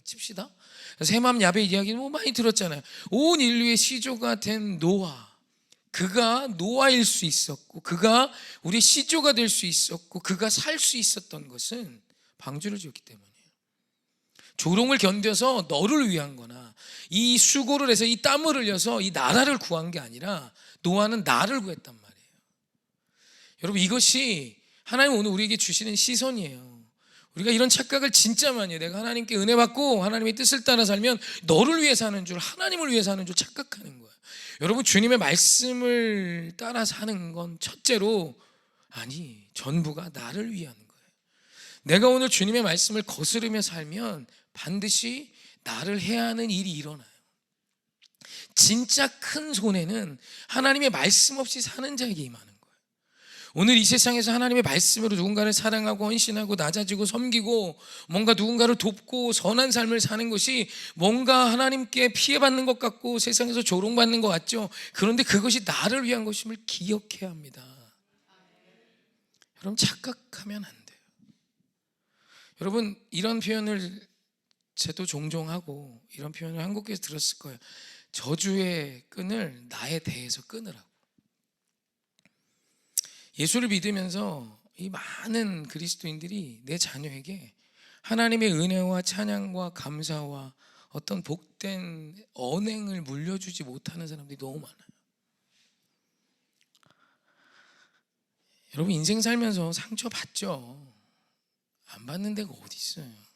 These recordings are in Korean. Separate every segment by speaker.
Speaker 1: 칩시다. 셈함 야벳 이야기는 뭐 많이 들었잖아요. 온 인류의 시조가 된 노아, 그가 노아일 수 있었고, 그가 우리 시조가 될 수 있었고, 그가 살 수 있었던 것은 방주를 지었기 때문이에요. 조롱을 견뎌서 너를 위한 거나 이 수고를 해서 이 땀을 흘려서 이 나라를 구한 게 아니라 노아는 나를 구했단 말이에요. 여러분, 이것이 하나님 오늘 우리에게 주시는 시선이에요. 우리가 이런 착각을 진짜 많이 해요. 내가 하나님께 은혜 받고 하나님의 뜻을 따라 살면 너를 위해 사는 줄, 하나님을 위해 사는 줄 착각하는 거예요. 여러분, 주님의 말씀을 따라 사는 건 첫째로, 아니, 전부가 나를 위한 거예요. 내가 오늘 주님의 말씀을 거스르며 살면 반드시 나를 해야 하는 일이 일어나요. 진짜 큰 손해는 하나님의 말씀 없이 사는 자에게 임하는 거예요. 오늘 이 세상에서 하나님의 말씀으로 누군가를 사랑하고 헌신하고 낮아지고 섬기고 뭔가 누군가를 돕고 선한 삶을 사는 것이 뭔가 하나님께 피해받는 것 같고 세상에서 조롱받는 것 같죠. 그런데 그것이 나를 위한 것임을 기억해야 합니다. 여러분, 착각하면 안 돼요. 여러분, 이런 표현을 저도 종종 하고 이런 표현을 한국에서 들었을 거예요. 저주의 끈을 나에 대해서 끊으라고. 예수를 믿으면서 이 많은 그리스도인들이 내 자녀에게 하나님의 은혜와 찬양과 감사와 어떤 복된 언행을 물려주지 못하는 사람들이 너무 많아요. 여러분, 인생 살면서 상처 받죠. 안 받는 데가 어디 있어요.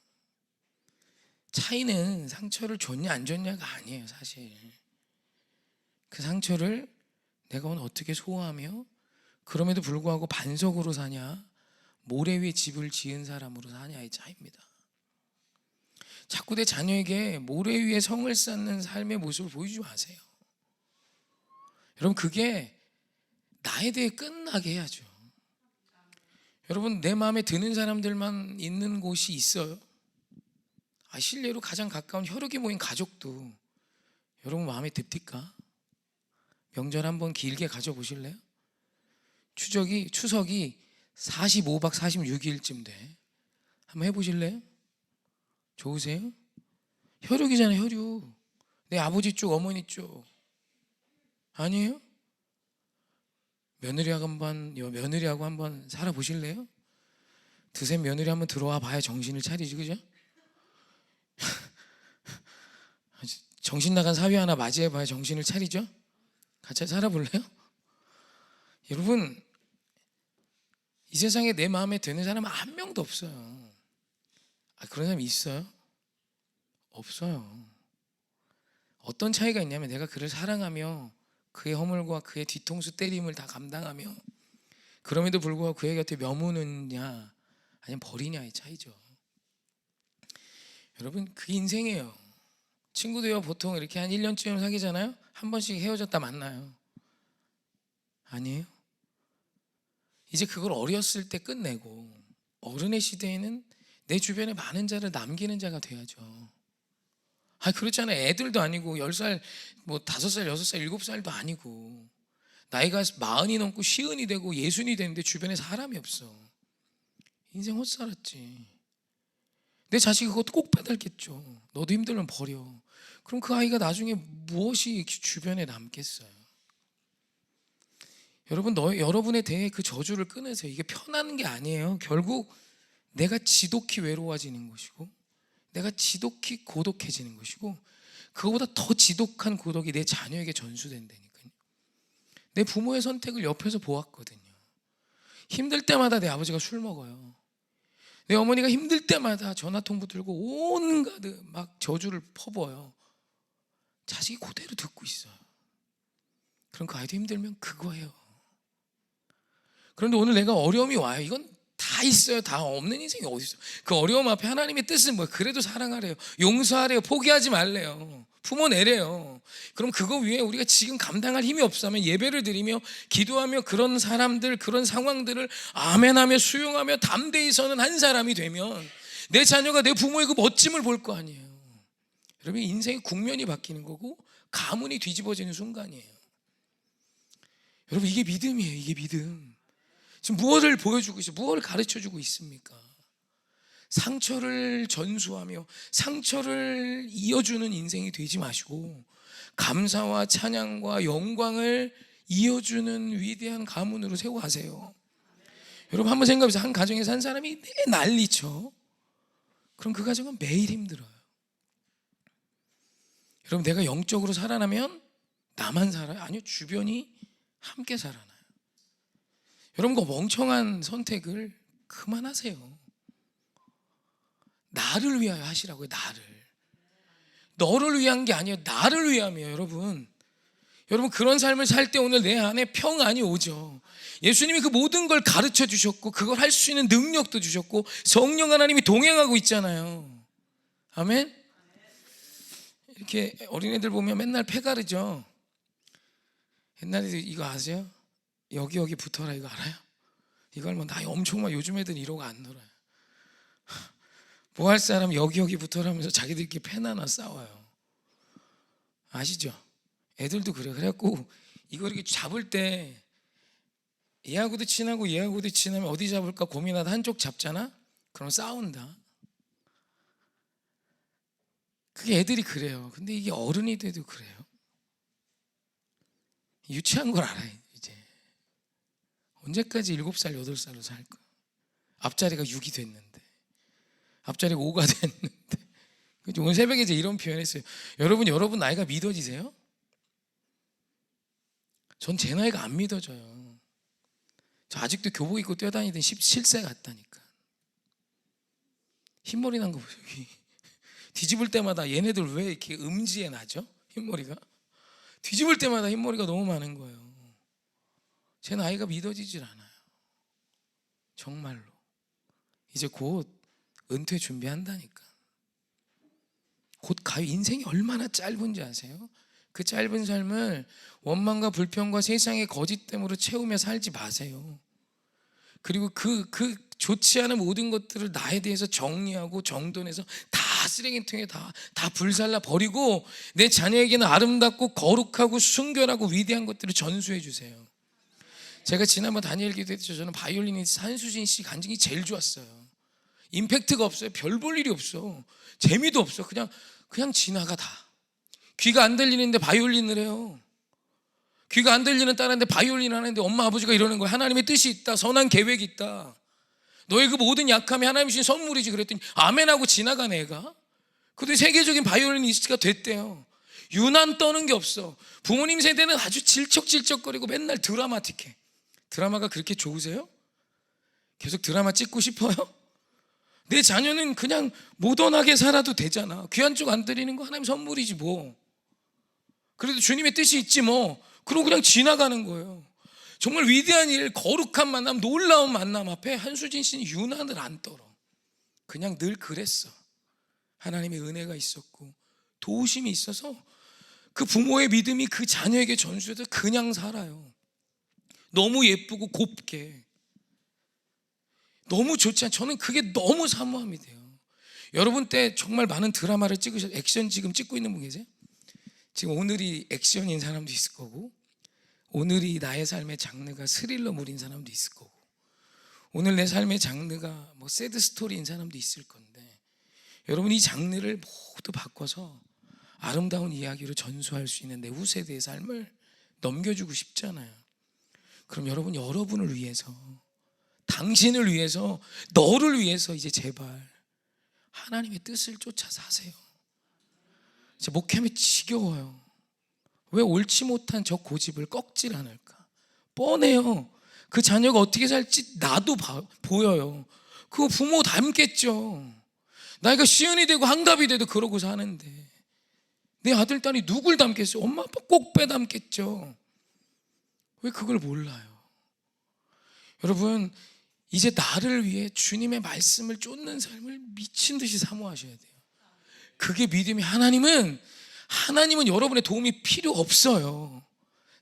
Speaker 1: 차이는 상처를 줬냐 안 줬냐가 아니에요. 사실 그 상처를 내가 오늘 어떻게 소화하며 그럼에도 불구하고 반석으로 사냐, 모래 위에 집을 지은 사람으로 사냐의 차이입니다. 자꾸 내 자녀에게 모래 위에 성을 쌓는 삶의 모습을 보여주지 마세요. 여러분, 그게 나에 대해 끝나게 해야죠. 여러분, 내 마음에 드는 사람들만 있는 곳이 있어요. 실례로 가장 가까운 혈육이 모인 가족도 여러분 마음에 듭니까? 명절 한번 길게 가져보실래요? 추석이 45박 46일쯤 돼. 한번 해보실래요? 좋으세요? 혈육이잖아요, 혈육. 내 아버지 쪽, 어머니 쪽. 아니에요? 며느리하고 한번 살아보실래요? 드센 며느리 한번 들어와 봐야 정신을 차리지, 그죠? 정신 나간 사위 하나 맞이해 봐야 정신을 차리죠? 같이 살아볼래요? 여러분, 이 세상에 내 마음에 드는 사람은 한 명도 없어요. 그런 사람이 있어요? 없어요. 어떤 차이가 있냐면 내가 그를 사랑하며 그의 허물과 그의 뒤통수 때림을 다 감당하며 그럼에도 불구하고 그의 곁에 머무느냐 아니면 버리냐의 차이죠. 여러분, 그게 인생이에요. 친구도요, 보통 이렇게 한 1년쯤 사귀잖아요. 한 번씩 헤어졌다 만나요. 아니에요? 이제 그걸 어렸을 때 끝내고 어른의 시대에는 내 주변에 많은 자를 남기는 자가 돼야죠. 그렇잖아요. 애들도 아니고 10살, 5살, 6살, 7살도 아니고 나이가 40이 넘고 50이 되고 60이 되는데 주변에 사람이 없어. 인생 헛살았지. 내 자식이 그것도 꼭 빼닮겠죠. 너도 힘들면 버려. 그럼 그 아이가 나중에 무엇이 주변에 남겠어요? 여러분, 여러분에 대해 그 저주를 끊으세요. 이게 편한 게 아니에요. 결국 내가 지독히 외로워지는 것이고 내가 지독히 고독해지는 것이고 그거보다 더 지독한 고독이 내 자녀에게 전수된다니까요. 내 부모의 선택을 옆에서 보았거든요. 힘들 때마다 내 아버지가 술 먹어요. 내 어머니가 힘들 때마다 전화통보 들고 온갖 막 저주를 퍼부어요. 자식이 그대로 듣고 있어요. 그럼 그 아이도 힘들면 그거예요. 그런데 오늘 내가 어려움이 와요. 이건 다 있어요. 다 없는 인생이 어디 있어요? 그 어려움 앞에 하나님의 뜻은 뭐예요? 그래도 사랑하래요. 용서하래요. 포기하지 말래요. 품어내래요. 그럼 그거 위에 우리가 지금 감당할 힘이 없으면 예배를 드리며 기도하며 그런 사람들, 그런 상황들을 아멘하며 수용하며 담대히 서는 한 사람이 되면 내 자녀가 내 부모의 그 멋짐을 볼 거 아니에요. 여러분, 인생의 국면이 바뀌는 거고 가문이 뒤집어지는 순간이에요. 여러분, 이게 믿음이에요. 이게 믿음. 지금 무엇을 보여주고 있어요? 무엇을 가르쳐주고 있습니까? 상처를 전수하며 상처를 이어주는 인생이 되지 마시고 감사와 찬양과 영광을 이어주는 위대한 가문으로 세워가세요. 여러분 한번 생각해보세요. 한 가정에서 한 사람이 난리쳐. 그럼 그 가정은 매일 힘들어요. 여러분 내가 영적으로 살아나면 나만 살아요? 아니요, 주변이 함께 살아나요. 여러분 그 멍청한 선택을 그만하세요. 나를 위하여 하시라고요. 너를 위한 게 아니에요. 나를 위함이에요. 여러분 그런 삶을 살 때 오늘 내 안에 평안이 오죠. 예수님이 그 모든 걸 가르쳐 주셨고 그걸 할 수 있는 능력도 주셨고 성령 하나님이 동행하고 있잖아요. 아멘. 이렇게 어린애들 보면 맨날 패 가르죠. 옛날에 이거 아세요? 여기 붙어라, 이거 알아요? 이걸 뭐 나 엄청 막 요즘 애들은 이러고 안 놀아요. 뭐 할 사람 여기 붙어라면서 자기들끼리 패나나 싸워요. 아시죠? 애들도 그래. 그래갖고 이거 이렇게 잡을 때 얘하고도 친하고 얘하고도 친하면 어디 잡을까 고민하다 한쪽 잡잖아? 그럼 싸운다. 그게 애들이 그래요. 근데 이게 어른이 돼도 그래요. 유치한 걸 알아요. 이제 언제까지 7살 8살로 살 거야. 앞자리가 6이 됐는데, 앞자리가 5가 됐는데. 오늘 새벽에 이제 이런 표현했어요. 여러분 나이가 믿어지세요? 전 제 나이가 안 믿어져요. 저 아직도 교복 입고 뛰어다니던 17세 같다니까. 흰머리 난 거 보세요. 뒤집을 때마다 얘네들 왜 이렇게 음지에 나죠? 흰머리가 뒤집을 때마다 흰머리가 너무 많은 거예요. 제 나이가 믿어지질 않아요. 정말로. 이제 곧 은퇴 준비한다니까. 곧 가요. 인생이 얼마나 짧은지 아세요? 그 짧은 삶을 원망과 불평과 세상의 거짓됨으로 채우며 살지 마세요. 그리고 그 좋지 않은 모든 것들을 나에 대해서 정리하고 정돈해서 다 쓰레기통에 다 불살라 버리고 내 자녀에게는 아름답고 거룩하고 순결하고 위대한 것들을 전수해 주세요. 제가 지난번 다니엘 기도 했죠. 저는 바이올리니스트 한수진 씨 간증이 제일 좋았어요. 임팩트가 없어요. 별 볼 일이 없어. 재미도 없어. 그냥 지나가 다. 귀가 안 들리는데 바이올린을 해요. 귀가 안 들리는 딸한테 바이올린 하는데 엄마 아버지가 이러는 거야. 하나님의 뜻이 있다. 선한 계획이 있다. 너의 그 모든 약함이 하나님 주신 선물이지. 그랬더니 아멘하고 지나가네 애가. 그런데 세계적인 바이올리니스트가 됐대요. 유난 떠는 게 없어. 부모님 세대는 아주 질척질척거리고 맨날 드라마틱해. 드라마가 그렇게 좋으세요? 계속 드라마 찍고 싶어요? 내 자녀는 그냥 모던하게 살아도 되잖아. 귀한 쪽 안 드리는 거 하나님 선물이지 뭐. 그래도 주님의 뜻이 있지 뭐. 그러고 그냥 지나가는 거예요. 정말 위대한 일, 거룩한 만남, 놀라운 만남 앞에 한수진 씨는 유난을 안 떨어. 그냥 늘 그랬어. 하나님의 은혜가 있었고 도우심이 있어서 그 부모의 믿음이 그 자녀에게 전수해서 그냥 살아요. 너무 예쁘고 곱게. 너무 좋지 않아요? 저는 그게 너무 사모함이 돼요. 여러분 때 정말 많은 드라마를 찍으셔서 액션 지금 찍고 있는 분 계세요? 지금 오늘이 액션인 사람도 있을 거고, 오늘이 나의 삶의 장르가 스릴러물인 사람도 있을 거고, 오늘 내 삶의 장르가 뭐 새드 스토리인 사람도 있을 건데, 여러분 이 장르를 모두 바꿔서 아름다운 이야기로 전수할 수 있는 내 후세대의 삶을 넘겨주고 싶잖아요. 그럼 여러분을 위해서, 당신을 위해서, 너를 위해서 이제 제발 하나님의 뜻을 쫓아 사세요. 목회하면 지겨워요. 왜 옳지 못한 저 고집을 꺾질 않을까? 뻔해요. 그 자녀가 어떻게 살지 나도 보여요. 그거 부모 닮겠죠. 나이가 시은이 되고 한갑이 돼도 그러고 사는데 내 아들 딸이 누굴 닮겠어요? 엄마 아빠 꼭 빼닮겠죠. 왜 그걸 몰라요? 여러분 이제 나를 위해 주님의 말씀을 쫓는 삶을 미친 듯이 사모하셔야 돼요. 그게 믿음이. 하나님은 여러분의 도움이 필요 없어요.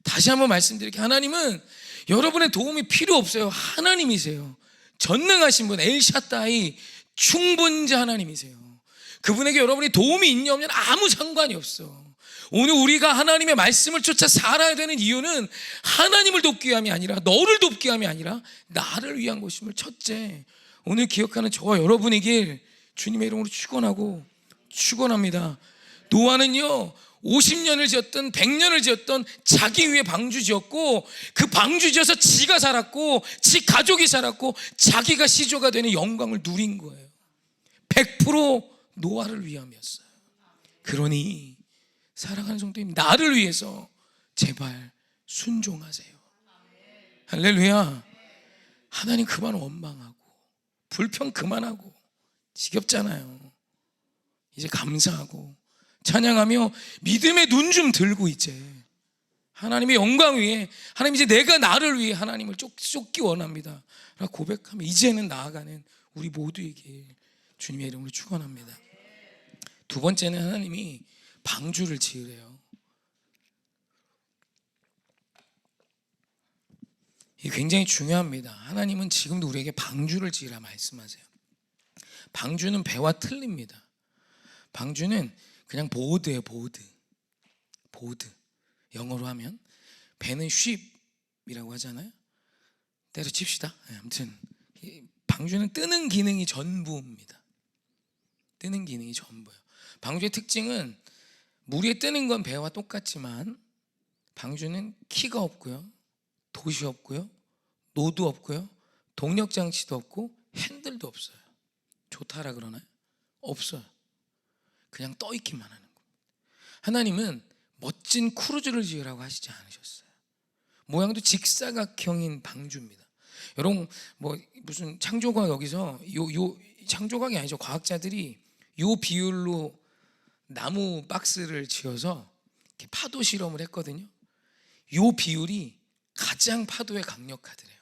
Speaker 1: 다시 한번 말씀드릴게요. 하나님은 여러분의 도움이 필요 없어요. 하나님이세요. 전능하신 분, 엘샤다이, 충분자 하나님이세요. 그분에게 여러분이 도움이 있냐 없냐 아무 상관이 없어. 오늘 우리가 하나님의 말씀을 쫓아 살아야 되는 이유는 하나님을 돕기 위함이 아니라, 너를 돕기 위함이 아니라 나를 위한 것임을 첫째 오늘 기억하는 저와 여러분이길 주님의 이름으로 축원합니다. 노아는요 50년을 지었던 100년을 지었던 자기 위에 방주 지었고, 그 방주 지어서 지가 살았고 지 가족이 살았고 자기가 시조가 되는 영광을 누린 거예요. 100% 노아를 위함이었어요. 그러니 사랑하는 성도님, 나를 위해서 제발 순종하세요. 할렐루야. 하나님 그만 원망하고 불평 그만하고, 지겹잖아요. 이제 감사하고 찬양하며 믿음의 눈 좀 들고 이제 하나님의 영광 위에, 하나님 이제 내가 나를 위해 하나님을 쫓기 원합니다 라고 고백하며 이제는 나아가는 우리 모두에게 주님의 이름으로 축원합니다. 두 번째는 하나님이 방주를 지으래요. 이게 굉장히 중요합니다. 하나님은 지금도 우리에게 방주를 지으라 말씀하세요. 방주는 배와 틀립니다. 방주는 그냥 보드예요. 보드. 영어로 하면 배는 ship이라고 하잖아요. 때려칩시다. 아무튼 방주는 뜨는 기능이 전부입니다. 뜨는 기능이 전부예요. 방주의 특징은 물 위에 뜨는 건 배와 똑같지만 방주는 키가 없고요, 돛이 없고요, 노도 없고요, 동력 장치도 없고 핸들도 없어요. 좋다라 그러나요? 없어요. 그냥 떠 있기만 하는 겁니다. 하나님은 멋진 크루즈를 지으라고 하시지 않으셨어요. 모양도 직사각형인 방주입니다. 여러분 무슨 창조과학, 여기서 요 창조과학이 아니죠. 과학자들이 요 비율로 나무 박스를 지어서 이렇게 파도 실험을 했거든요. 요 비율이 가장 파도에 강력하더래요.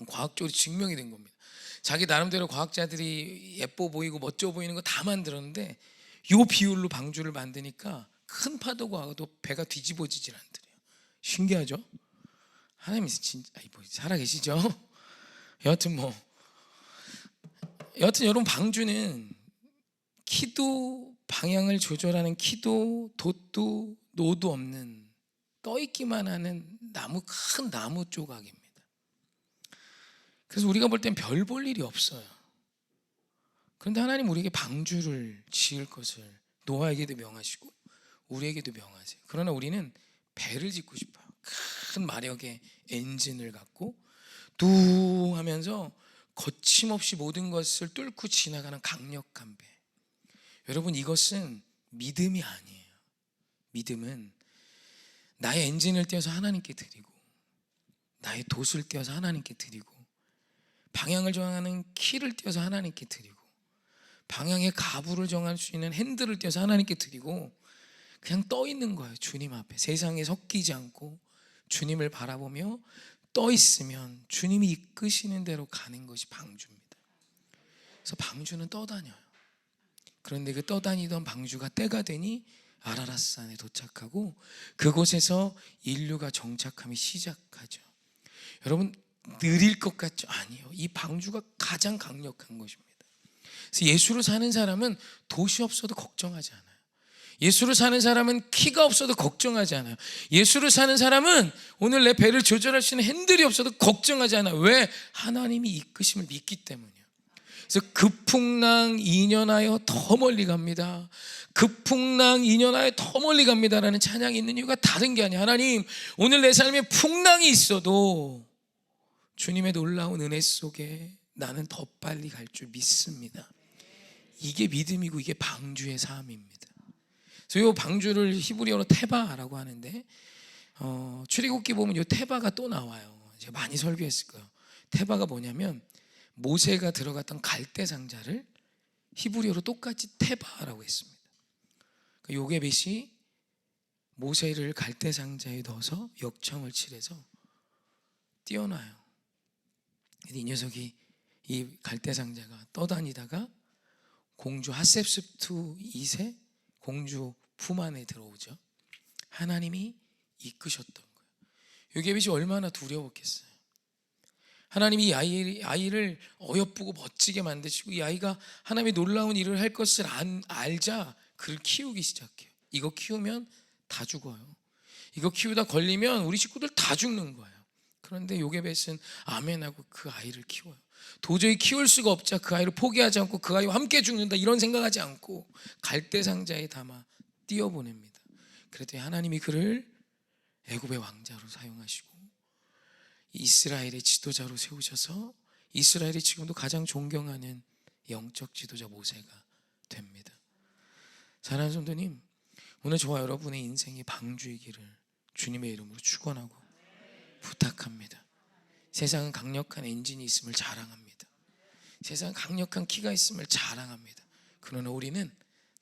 Speaker 1: 과학적으로 증명이 된 겁니다. 자기 나름대로 과학자들이 예뻐 보이고 멋져 보이는 거 다 만들었는데 요 비율로 방주를 만드니까 큰 파도가 와도 배가 뒤집어지질 않더래요. 신기하죠? 하나님이 진짜 살아계시죠? 여하튼 여러분, 방주는 키도 방향을 조절하는 키도 돛도 노도 없는 떠있기만 하는 큰 나무 조각입니다. 그래서 우리가 볼 땐 별 볼 일이 없어요. 그런데 하나님 우리에게 방주를 지을 것을 노아에게도 명하시고 우리에게도 명하세요. 그러나 우리는 배를 짓고 싶어요. 큰 마력의 엔진을 갖고 두 하면서 거침없이 모든 것을 뚫고 지나가는 강력한 배. 여러분, 이것은 믿음이 아니에요. 믿음은 나의 엔진을 떼어서 하나님께 드리고 나의 돛을 떼어서 하나님께 드리고 방향을 정하는 키를 떼어서 하나님께 드리고 방향의 가부를 정할 수 있는 핸들을 떼어서 하나님께 드리고 그냥 떠 있는 거예요. 주님 앞에 세상에 섞이지 않고 주님을 바라보며 떠 있으면 주님이 이끄시는 대로 가는 것이 방주입니다. 그래서 방주는 떠다녀요. 그런데 그 떠다니던 방주가 때가 되니 아라랏산에 도착하고 그곳에서 인류가 정착함이 시작하죠. 여러분, 느릴 것 같죠? 아니요. 이 방주가 가장 강력한 것입니다. 그래서 예수로 사는 사람은 돛이 없어도 걱정하지 않아요. 예수로 사는 사람은 키가 없어도 걱정하지 않아요. 예수로 사는 사람은 오늘 내 배를 조절할 수 있는 핸들이 없어도 걱정하지 않아요. 왜? 하나님이 이끄심을 믿기 때문이에요. 그래서 급풍랑 인연하여 더 멀리 갑니다. 급풍랑 인연하여 더 멀리 갑니다라는 찬양이 있는 이유가 다른 게 아니에요. 하나님, 오늘 내 삶에 풍랑이 있어도 주님의 놀라운 은혜 속에 나는 더 빨리 갈 줄 믿습니다. 이게 믿음이고 이게 방주의 삶입니다. 그래서 이 방주를 히브리어로 테바라고 하는데 출애굽기 보면 이 테바가 또 나와요. 제가 많이 설교했을 거예요. 테바가 뭐냐면 모세가 들어갔던 갈대 상자를 히브리어로 똑같이 테바라고 했습니다. 요게벳이 모세를 갈대 상자에 넣어서 역청을 칠해서 띄어놔요. 이 녀석이 이 갈대 상자가 떠다니다가 공주 하셉스투 2세 공주 품 안에 들어오죠. 하나님이 이끄셨던 거예요. 요게벳이 얼마나 두려웠겠어요. 하나님이 이 아이를 어여쁘고 멋지게 만드시고 이 아이가 하나님의 놀라운 일을 할 것을 알자 그를 키우기 시작해요. 이거 키우면 다 죽어요. 이거 키우다 걸리면 우리 식구들 다 죽는 거예요. 그런데 요게벳은 아멘하고 그 아이를 키워요. 도저히 키울 수가 없자 그 아이를 포기하지 않고 그 아이와 함께 죽는다 이런 생각하지 않고 갈대 상자에 담아 띄어보냅니다. 그랬더니 하나님이 그를 애굽의 왕자로 사용하시고 이스라엘의 지도자로 세우셔서 이스라엘이 지금도 가장 존경하는 영적 지도자 모세가 됩니다. 사랑하는 성도님, 오늘 저와 여러분의 인생이 방주이기를 주님의 이름으로 축원하고 부탁합니다. 세상은 강력한 엔진이 있음을 자랑합니다. 세상은 강력한 키가 있음을 자랑합니다. 그러나 우리는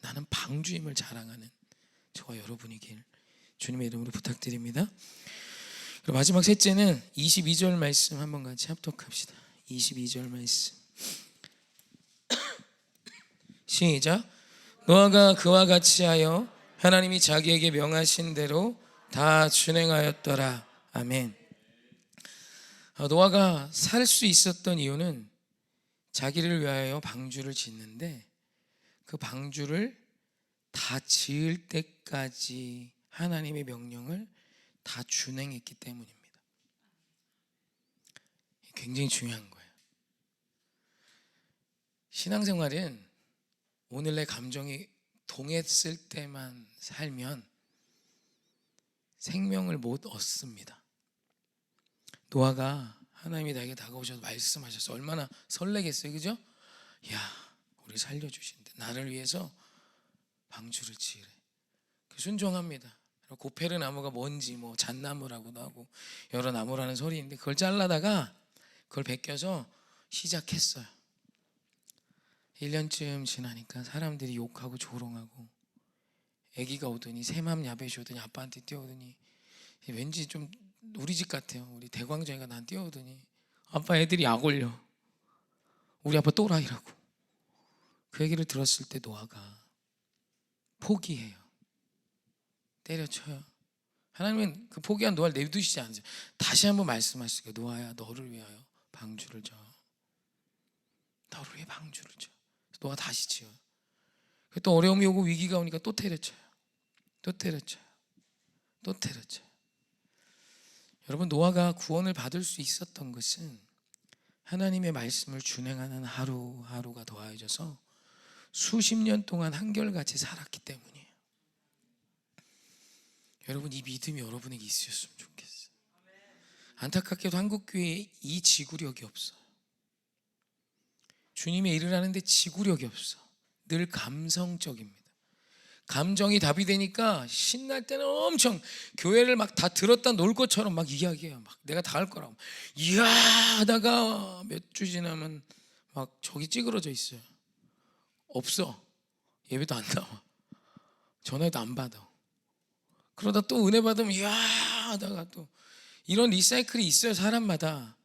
Speaker 1: 나는 방주임을 자랑하는 저와 여러분이길 주님의 이름으로 부탁드립니다. 그리고 마지막 셋째는 22절 말씀 한번 같이 합독합시다. 22절 말씀 시작. 노아가 그와 같이 하여 하나님이 자기에게 명하신 대로 다 준행하였더라. 아멘. 노아가 살 수 있었던 이유는 자기를 위하여 방주를 짓는데 그 방주를 다 지을 때까지 하나님의 명령을 다 준행했기 때문입니다. 굉장히 중요한 거예요. 신앙생활은 오늘 내 감정이 동했을 때만 살면 생명을 못 얻습니다. 노아가 하나님이 나에게 다가오셔서 말씀하셔서 얼마나 설레겠어요, 그죠? 야, 우리 살려주신대. 나를 위해서 방주를 지으래. 순종합니다. 고페르 나무가 뭔지 뭐 잣나무라고도 하고 여러 나무라는 소리인데 그걸 잘라다가 그걸 벗겨서 시작했어요. 1년쯤 지나니까 사람들이 욕하고 조롱하고 아기가 오더니 새맘 야벳이 오더니 아빠한테 뛰어오더니 왠지 좀 우리 집 같아요. 우리 대광정이가 난 뛰어오더니 아빠 애들이 약 올려. 우리 아빠 또라이라고. 그 얘기를 들었을 때 노아가 포기해요. 때려쳐요. 하나님은 그 포기한 노아를 내두시지 않으세요. 다시 한번 말씀하시고 노아야 너를 위하여 방주를 져. 너를 위해 방주를 져. 노아 다시 지어요. 또 어려움이 오고 위기가 오니까 또 때려쳐요. 또 때려쳐요. 또 때려쳐요. 여러분, 노아가 구원을 받을 수 있었던 것은 하나님의 말씀을 준행하는 하루하루가 더하여져서 수십 년 동안 한결같이 살았기 때문이에요. 여러분, 이 믿음이 여러분에게 있으셨으면 좋겠어요. 안타깝게도 한국교회에 이 지구력이 없어요. 주님의 일을 하는데 지구력이 없어. 늘 감성적입니다. 감정이 답이 되니까 신날 때는 엄청 교회를 막 다 들었다 놀 것처럼 막 이야기해요. 막 내가 다 할 거라고. 이야 하다가 몇 주 지나면 막 저기 찌그러져 있어요. 없어. 예배도 안 나와. 전화도 안 받아. 그러다 또 은혜 받으면 이야 하다가 또 이런 리사이클이 있어요. 사람마다.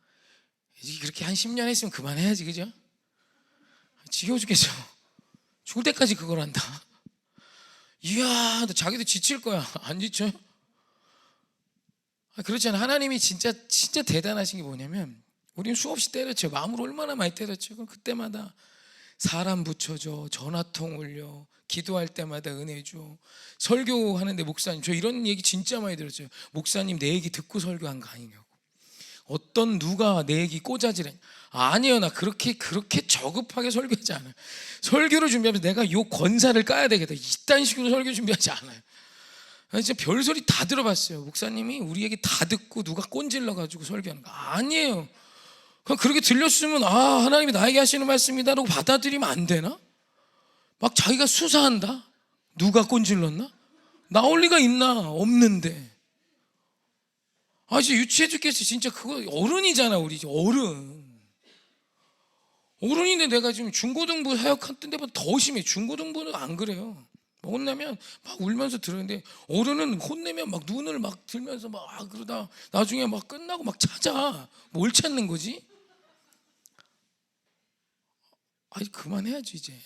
Speaker 1: 그렇게 한 10년 했으면 그만해야지, 그죠? 지겨워 죽겠어. 죽을 때까지 그걸 한다. 이야, 자기도 지칠 거야. 안 지쳐요? 그렇잖아요. 하나님이 진짜 대단하신 게 뭐냐면 우리는 수없이 때려쳐요. 마음으로 얼마나 많이 때려쳐요. 그럼 그때마다 사람 붙여줘, 전화통 올려, 기도할 때마다 은혜 줘. 설교하는데 목사님, 저 이런 얘기 진짜 많이 들었어요. 목사님 내 얘기 듣고 설교한 거 아니냐고. 어떤 누가 내 얘기 꼬자지래. 아니요, 나 그렇게 저급하게 설교하지 않아요. 설교를 준비하면서 내가 요 권사를 까야 되겠다, 이딴 식으로 설교 준비하지 않아요. 진짜 별소리 다 들어봤어요. 목사님이 우리 얘기 다 듣고 누가 꼰질러가지고 설교하는 거 아니에요. 그렇게 들렸으면 하나님이 나에게 하시는 말씀이다라고 받아들이면 안 되나? 막 자기가 수사한다. 누가 꼰질렀나? 나올 리가 있나? 없는데. 진짜 유치해 죽겠어. 진짜 그거 어른이잖아. 우리 어른인데 내가 지금 중고등부 사역한 때보다 더 심해. 중고등부는 안 그래요. 혼내면 막 울면서 들었는데 어른은 혼내면 막 눈을 막 들면서 막 그러다 나중에 막 끝나고 막 찾아. 뭘 찾는 거지? 그만해야지 이제.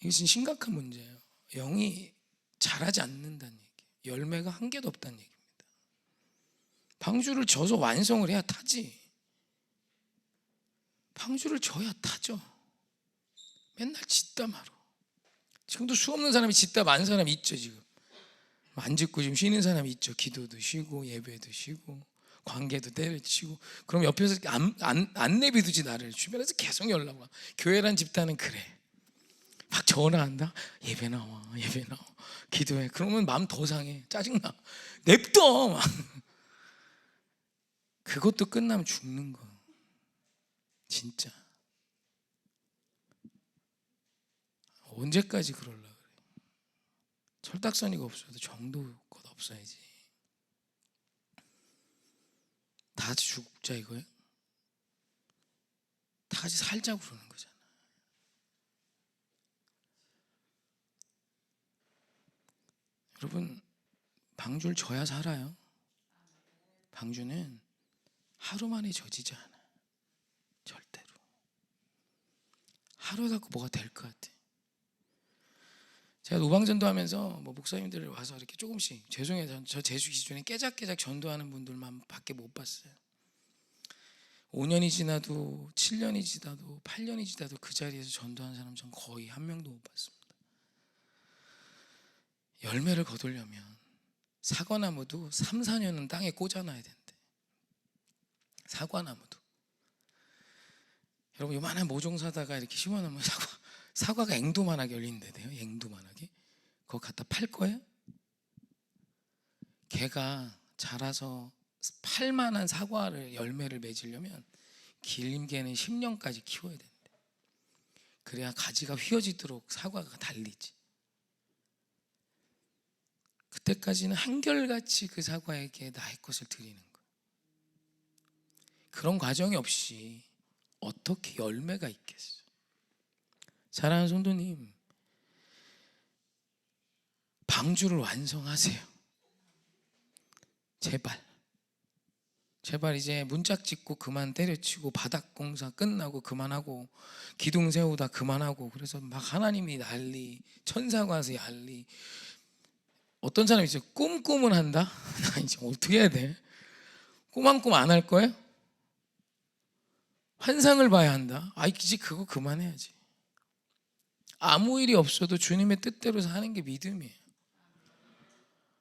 Speaker 1: 이것은 심각한 문제예요. 영이 자라지 않는다는 얘기. 열매가 한 개도 없다는 얘기입니다. 방주를 져서 완성을 해야 타지. 방주를 져야 타죠. 맨날 짓다 말어. 지금도 수없는 사람이 짓다 만 사람이 있죠. 지금 안 짓고 지금 쉬는 사람이 있죠. 기도도 쉬고 예배도 쉬고 관계도 때려치고. 그럼 옆에서 안 내비두지. 나를 주변에서 계속 연락 와. 교회란 집단은 그래. 막 전화한다. 예배 나와, 예배 나와, 기도해. 그러면 마음 더 상해. 짜증나. 냅둬 막. 그것도 끝나면 죽는 거. 진짜 언제까지 그럴라 그래. 철딱서니가 없어도 정도껏 없어야지. 다 같이 죽자 이거예요? 다 같이 살자고 그러는 거잖아. 여러분, 방주를 져야 살아요. 방주는 하루 만에 져지지 않아. 절대로. 하루에 갖고 뭐가 될 것 같아. 제가 노방전도 하면서 뭐 목사님들 와서 이렇게 조금씩, 죄송해요, 저 제주 기준에 깨작깨작 전도하는 분들만 밖에 못 봤어요. 5년이 지나도 7년이 지나도 8년이 지나도 그 자리에서 전도하는 사람 전 거의 한 명도 못 봤습니다. 열매를 거두려면 사과나무도 3, 4년은 땅에 꽂아놔야 된대. 사과나무도. 여러분, 요만한 모종 사다가 이렇게 심어놓으면 사과가 앵두만하게 열린대요. 앵두만하게. 그거 갖다 팔 거예요? 걔가 자라서 팔만한 사과를 열매를 맺으려면 길게는 10년까지 키워야 된대. 그래야 가지가 휘어지도록 사과가 달리지. 그때까지는 한결같이 그 사과에게 나의 것을 드리는 거예요. 그런 과정이 없이 어떻게 열매가 있겠어? 사랑하는 성도님, 방주를 완성하세요. 제발 이제 문짝 짓고 그만 때려치고 바닥 공사 끝나고 그만하고 기둥 세우다 그만하고. 그래서 막 하나님이 난리, 천사가 와서 난리. 어떤 사람이 있어요. 꿈은 한다? 나 이제 어떻게 해야 돼? 꿈 한 꿈 안 할 거예요? 환상을 봐야 한다? 이제 그거 그만해야지. 아무 일이 없어도 주님의 뜻대로 사는 게 믿음이에요.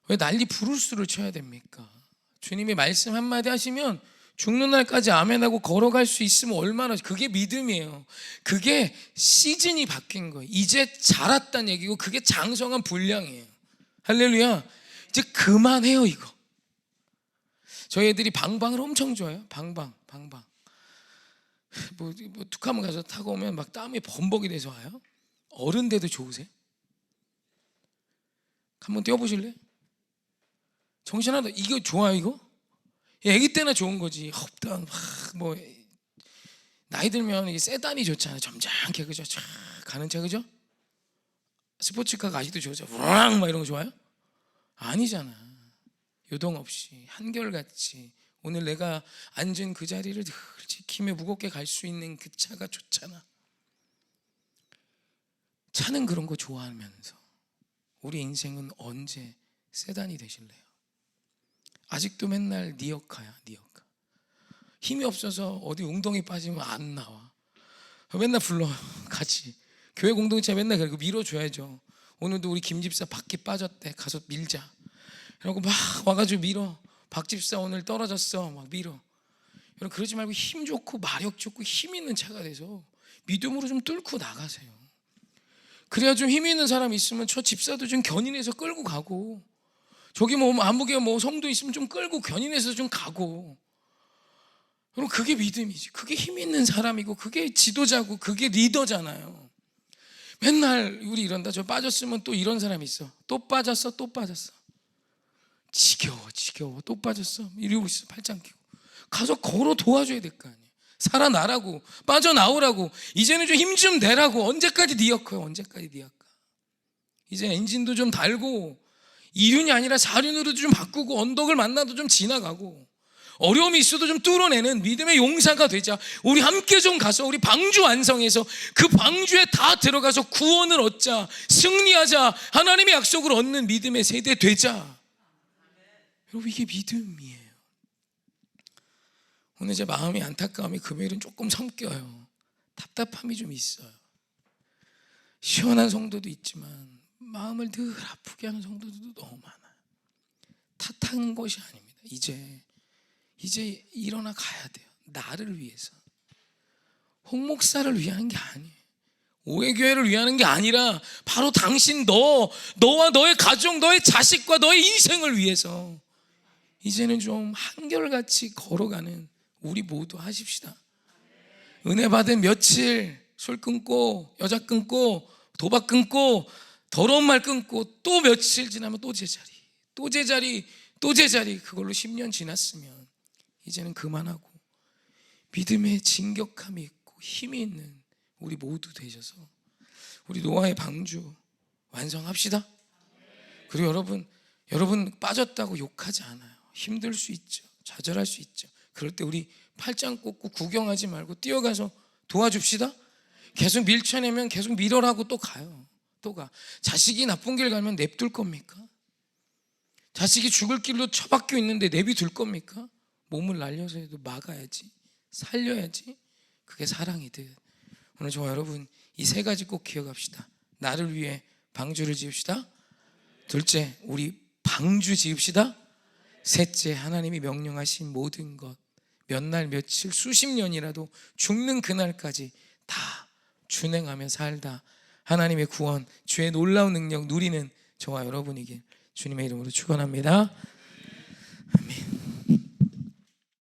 Speaker 1: 왜 난리 부를수를 쳐야 됩니까? 주님이 말씀 한마디 하시면 죽는 날까지 아멘하고 걸어갈 수 있으면 얼마나, 그게 믿음이에요. 그게 시즌이 바뀐 거예요. 이제 자랐다는 얘기고 그게 장성한 분량이에요. 할렐루야. 이제 그만해요 이거. 저희 애들이 방방을 엄청 좋아해요. 방방. 뭐 툭하면 가서 타고 오면 막 땀이 범벅이 돼서 와요. 어른 돼도 좋으세요? 한번 뛰어보실래요? 정신하다. 이거 좋아요 이거? 애기 때나 좋은 거지. 헛당 뭐 나이 들면 이게 세단이 좋잖아요. 점잖게, 그죠? 쫙 가는 차, 그죠? 스포츠카가 아직도 좋죠. 우랑 막 이런 거 좋아요? 아니잖아. 요동 없이 한결같이 오늘 내가 앉은 그 자리를 늘 지키며 무겁게 갈 수 있는 그 차가 좋잖아. 차는 그런 거 좋아하면서 우리 인생은 언제 세단이 되실래요? 아직도 맨날 니어카야. 힘이 없어서 어디 웅덩이 빠지면 안 나와. 맨날 불러 같이. 교회 공동체 맨날 그러고 밀어줘야죠. 오늘도 우리 김 집사 바퀴 빠졌대. 가서 밀자. 그러고 막 와가지고 밀어. 박 집사 오늘 떨어졌어. 막 밀어. 여러분, 그러지 말고 힘 좋고 마력 좋고 힘 있는 차가 돼서 믿음으로 좀 뚫고 나가세요. 그래야 좀 힘 있는 사람 있으면 저 집사도 좀 견인해서 끌고 가고, 저기 뭐 안목에 뭐 성도 있으면 좀 끌고 견인해서 좀 가고. 그럼 그게 믿음이지. 그게 힘 있는 사람이고 그게 지도자고 그게 리더잖아요. 맨날 우리 이런다. 저 빠졌으면 또 이런 사람이 있어. 또 빠졌어. 지겨워. 또 빠졌어. 이러고 있어. 팔짱 끼고. 가서 걸어 도와줘야 될 거 아니에요. 살아나라고, 빠져나오라고, 이제는 좀 힘 좀 내라고. 언제까지 네 역할이야? 언제까지 네 역할? 이제 엔진도 좀 달고 이륜이 아니라 사륜으로 좀 바꾸고 언덕을 만나도 좀 지나가고 어려움이 있어도 좀 뚫어내는 믿음의 용사가 되자. 우리 함께 좀 가서 우리 방주 완성해서 그 방주에 다 들어가서 구원을 얻자, 승리하자, 하나님의 약속을 얻는 믿음의 세대 되자. 여러분, 이게 믿음이에요. 오늘 제 마음이 안타까움이 금요일은 조금 섞여요. 답답함이 좀 있어요. 시원한 성도도 있지만 마음을 늘 아프게 하는 성도들도 너무 많아요. 탓한 것이 아닙니다. 이제 일어나 가야 돼요. 나를 위해서. 홍 목사를 위한 게 아니에요. 오해교회를 위하는 게 아니라 바로 당신 너와 너의 가족, 너의 자식과 너의 인생을 위해서 이제는 좀 한결같이 걸어가는 우리 모두 하십시다. 은혜 받은 며칠 술 끊고 여자 끊고 도박 끊고 더러운 말 끊고 또 며칠 지나면 또 제자리 그걸로 10년 지났으면 이제는 그만하고 믿음의 진격함이 있고 힘이 있는 우리 모두 되셔서 우리 노아의 방주 완성합시다. 그리고 여러분 빠졌다고 욕하지 않아요. 힘들 수 있죠. 좌절할 수 있죠. 그럴 때 우리 팔짱 꽂고 구경하지 말고 뛰어가서 도와줍시다. 계속 밀쳐내면 계속 밀어라고 또 가요. 또 가. 자식이 나쁜 길 가면 냅둘 겁니까? 자식이 죽을 길로 처박혀 있는데 내비둘 겁니까? 몸을 날려서라도 막아야지, 살려야지. 그게 사랑이듯 오늘 저와 여러분 이 세 가지 꼭 기억합시다. 나를 위해 방주를 지읍시다. 둘째, 우리 방주 지읍시다. 셋째, 하나님이 명령하신 모든 것 몇 날 며칠 수십 년이라도 죽는 그날까지 다 준행하며 살다 하나님의 구원, 주의 놀라운 능력 누리는 저와 여러분이길 주님의 이름으로 축원합니다.